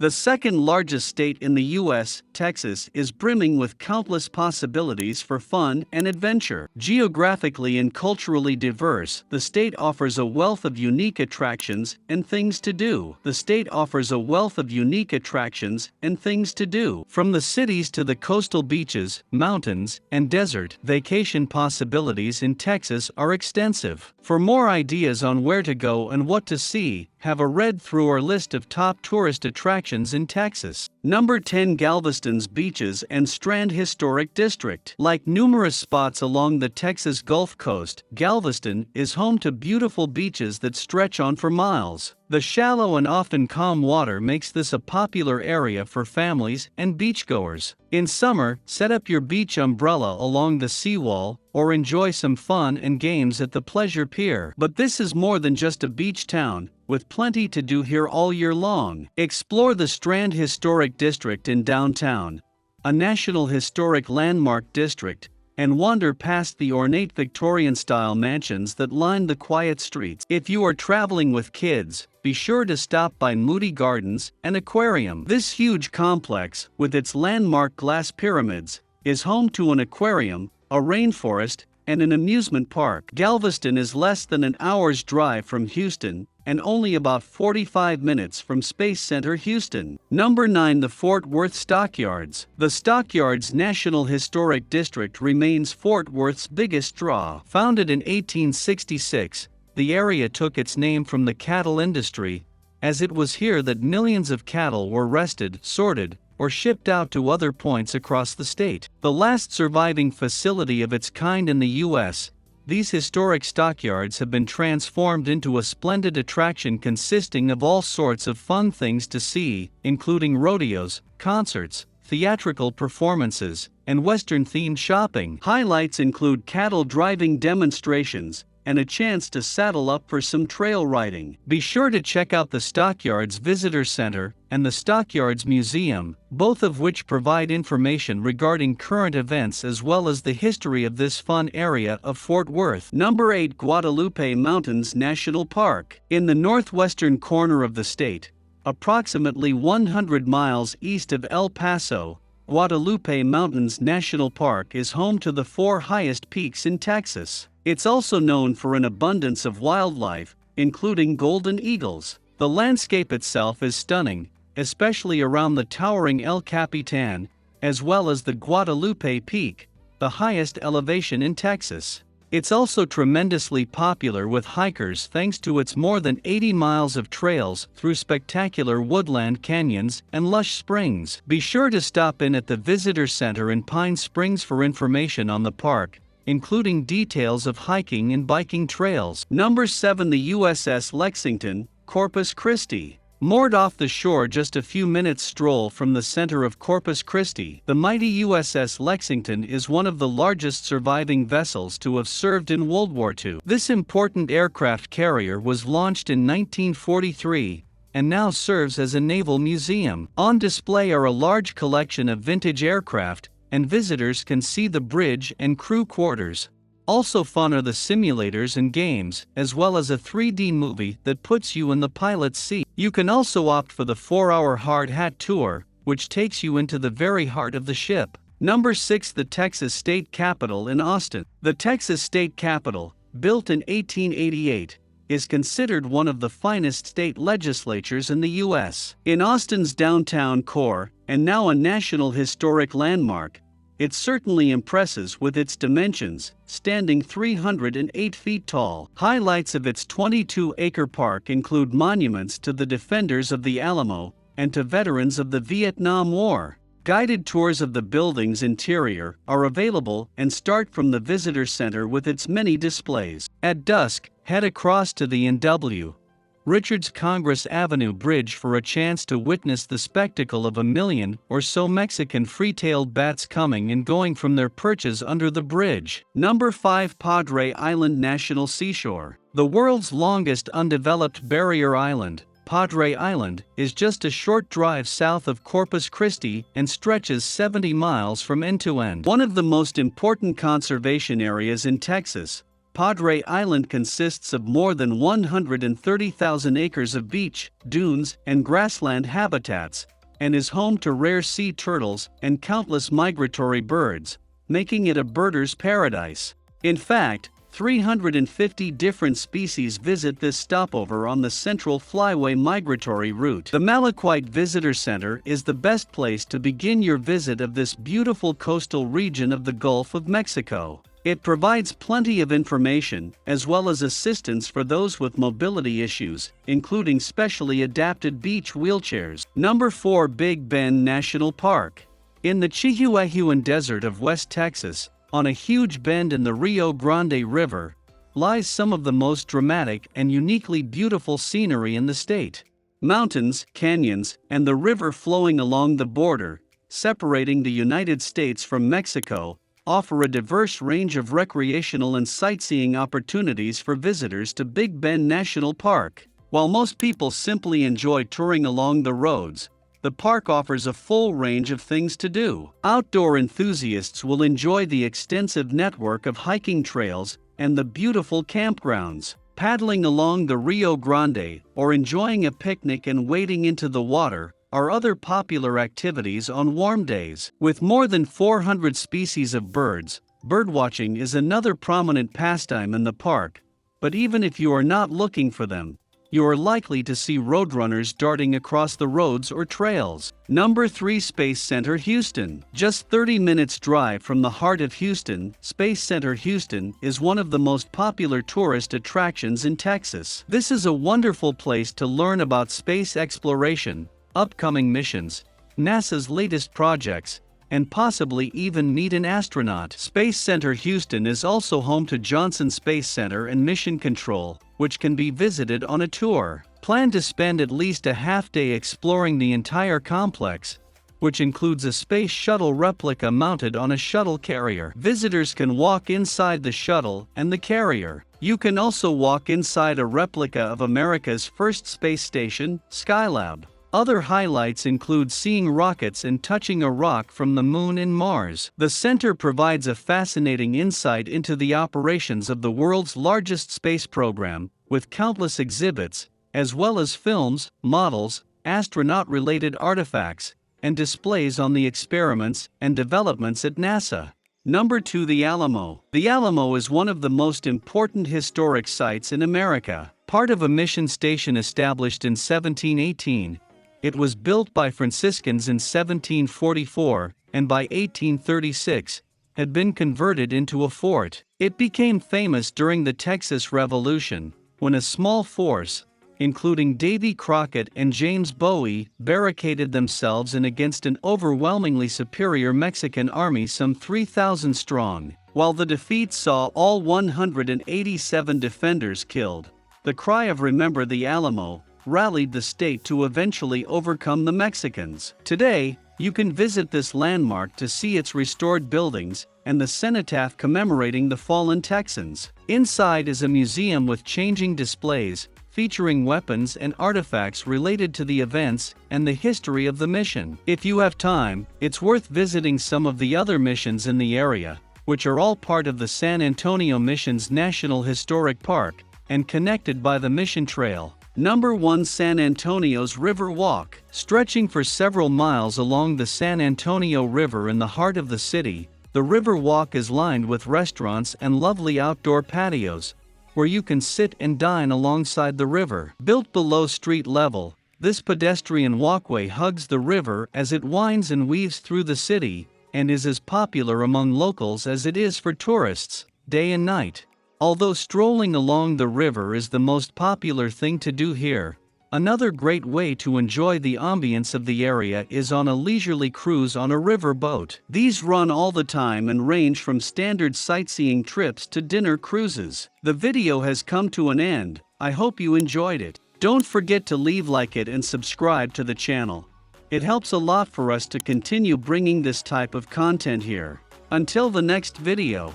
The second largest state in the U.S., Texas, is brimming with countless possibilities for fun and adventure. Geographically and culturally diverse, the state offers a wealth of unique attractions and things to do. From the cities to the coastal beaches, mountains, and desert, vacation possibilities in Texas are extensive. For more ideas on where to go and what to see, have a read through our list of top tourist attractions in Texas. Number 10. Galveston's Beaches and Strand Historic District. Like numerous spots along the Texas Gulf Coast, Galveston is home to beautiful beaches that stretch on for miles. The shallow and often calm water makes this a popular area for families and beachgoers. In summer, set up your beach umbrella along the seawall, or enjoy some fun and games at the Pleasure Pier. But this is more than just a beach town, with plenty to do here all year long. Explore the Strand Historic District in downtown, a National Historic Landmark district, and wander past the ornate Victorian-style mansions that line the quiet streets. If you are traveling with kids, be sure to stop by Moody Gardens and Aquarium. This huge complex, with its landmark glass pyramids, is home to an aquarium, a rainforest, and an amusement park. Galveston is less than an hour's drive from Houston, and only about 45 minutes from Space Center Houston. Number 9. The Fort Worth Stockyards. The Stockyards National Historic District remains Fort Worth's biggest draw. Founded in 1866, the area took its name from the cattle industry, as it was here that millions of cattle were rested, sorted, or shipped out to other points across the state. The last surviving facility of its kind in the U.S., these historic stockyards have been transformed into a splendid attraction consisting of all sorts of fun things to see, including rodeos, concerts, theatrical performances, and Western-themed shopping. Highlights include cattle driving demonstrations, and a chance to saddle up for some trail riding. Be sure to check out the Stockyards Visitor Center and the Stockyards Museum, both of which provide information regarding current events as well as the history of this fun area of Fort Worth. Number 8. Guadalupe Mountains National Park. In the northwestern corner of the state, approximately 100 miles east of El Paso, Guadalupe Mountains National Park is home to the 4 highest peaks in Texas. It's also known for an abundance of wildlife, including golden eagles. The landscape itself is stunning, especially around the towering El Capitan, as well as the Guadalupe Peak, the highest elevation in Texas. It's also tremendously popular with hikers thanks to its more than 80 miles of trails through spectacular woodland canyons and lush springs. Be sure to stop in at the Visitor Center in Pine Springs for information on the park, including details of hiking and biking trails. Number 7. The USS Lexington, Corpus Christi. Moored off the shore just a few minutes' stroll from the center of Corpus Christi, the mighty USS Lexington is one of the largest surviving vessels to have served in World War II. This important aircraft carrier was launched in 1943 and now serves as a naval museum. On display are a large collection of vintage aircraft, and visitors can see the bridge and crew quarters. Also fun are the simulators and games, as well as a 3D movie that puts you in the pilot's seat. You can also opt for the 4-hour hard hat tour, which takes you into the very heart of the ship. Number 6. The Texas State Capitol in Austin. The Texas State Capitol, built in 1888, is considered one of the finest state legislatures in the U.S. In Austin's downtown core, and now a National Historic Landmark, it certainly impresses with its dimensions, standing 308 feet tall. Highlights of its 22-acre park include monuments to the defenders of the Alamo and to veterans of the Vietnam War. Guided tours of the building's interior are available and start from the Visitor Center with its many displays. At dusk, head across to the N.W. Richards Congress Avenue Bridge for a chance to witness the spectacle of a million or so Mexican free-tailed bats coming and going from their perches under the bridge. Number 5. Padre Island National Seashore. The world's longest undeveloped barrier island, Padre Island, is just a short drive south of Corpus Christi and stretches 70 miles from end to end. One of the most important conservation areas in Texas, Padre Island consists of more than 130,000 acres of beach, dunes, and grassland habitats, and is home to rare sea turtles and countless migratory birds, making it a birder's paradise. In fact, 350 different species visit this stopover on the Central Flyway migratory route. The Malaquite Visitor Center is the best place to begin your visit of this beautiful coastal region of the Gulf of Mexico. It provides plenty of information, as well as assistance for those with mobility issues, including specially adapted beach wheelchairs. Number 4. Big Bend National Park. In the Chihuahuan Desert of West Texas, on a huge bend in the Rio Grande River, lies some of the most dramatic and uniquely beautiful scenery in the state. Mountains, canyons, and the river flowing along the border, separating the United States from Mexico, offer a diverse range of recreational and sightseeing opportunities for visitors to Big Bend National Park. While most people simply enjoy touring along the roads, the park offers a full range of things to do. Outdoor enthusiasts will enjoy the extensive network of hiking trails and the beautiful campgrounds. Paddling along the Rio Grande or enjoying a picnic and wading into the water are other popular activities on warm days. With more than 400 species of birds, birdwatching is another prominent pastime in the park, but even if you are not looking for them, you are likely to see roadrunners darting across the roads or trails. Number 3. Space Center Houston. Just 30 minutes drive from the heart of Houston, Space Center Houston is one of the most popular tourist attractions in Texas. This is a wonderful place to learn about space exploration, upcoming missions, NASA's latest projects, and possibly even meet an astronaut. Space Center Houston is also home to Johnson Space Center and Mission Control, which can be visited on a tour. Plan to spend at least a half-day exploring the entire complex, which includes a space shuttle replica mounted on a shuttle carrier. Visitors can walk inside the shuttle and the carrier. You can also walk inside a replica of America's first space station, Skylab. Other highlights include seeing rockets and touching a rock from the Moon and Mars. The center provides a fascinating insight into the operations of the world's largest space program, with countless exhibits, as well as films, models, astronaut-related artifacts, and displays on the experiments and developments at NASA. Number 2. The Alamo. The Alamo is one of the most important historic sites in America. Part of a mission station established in 1718, it was built by Franciscans in 1744, and by 1836, had been converted into a fort. It became famous during the Texas Revolution, when a small force, including Davy Crockett and James Bowie, barricaded themselves in against an overwhelmingly superior Mexican army some 3,000 strong. While the defeat saw all 187 defenders killed, the cry of "Remember the Alamo" rallied the state to eventually overcome the Mexicans. Today, you can visit this landmark to see its restored buildings and the cenotaph commemorating the fallen Texans. Inside is a museum with changing displays, featuring weapons and artifacts related to the events and the history of the mission. If you have time, it's worth visiting some of the other missions in the area, which are all part of the San Antonio Mission's National Historic Park and connected by the Mission Trail. Number 1. San Antonio's River Walk. Stretching for several miles along the San Antonio River in the heart of the city, the River Walk is lined with restaurants and lovely outdoor patios, where you can sit and dine alongside the river. Built below street level, this pedestrian walkway hugs the river as it winds and weaves through the city, and is as popular among locals as it is for tourists, day and night. Although strolling along the river is the most popular thing to do here, another great way to enjoy the ambience of the area is on a leisurely cruise on a river boat. These run all the time and range from standard sightseeing trips to dinner cruises. The video has come to an end. I hope you enjoyed it. Don't forget to like it and subscribe to the channel. It helps a lot for us to continue bringing this type of content here. Until the next video.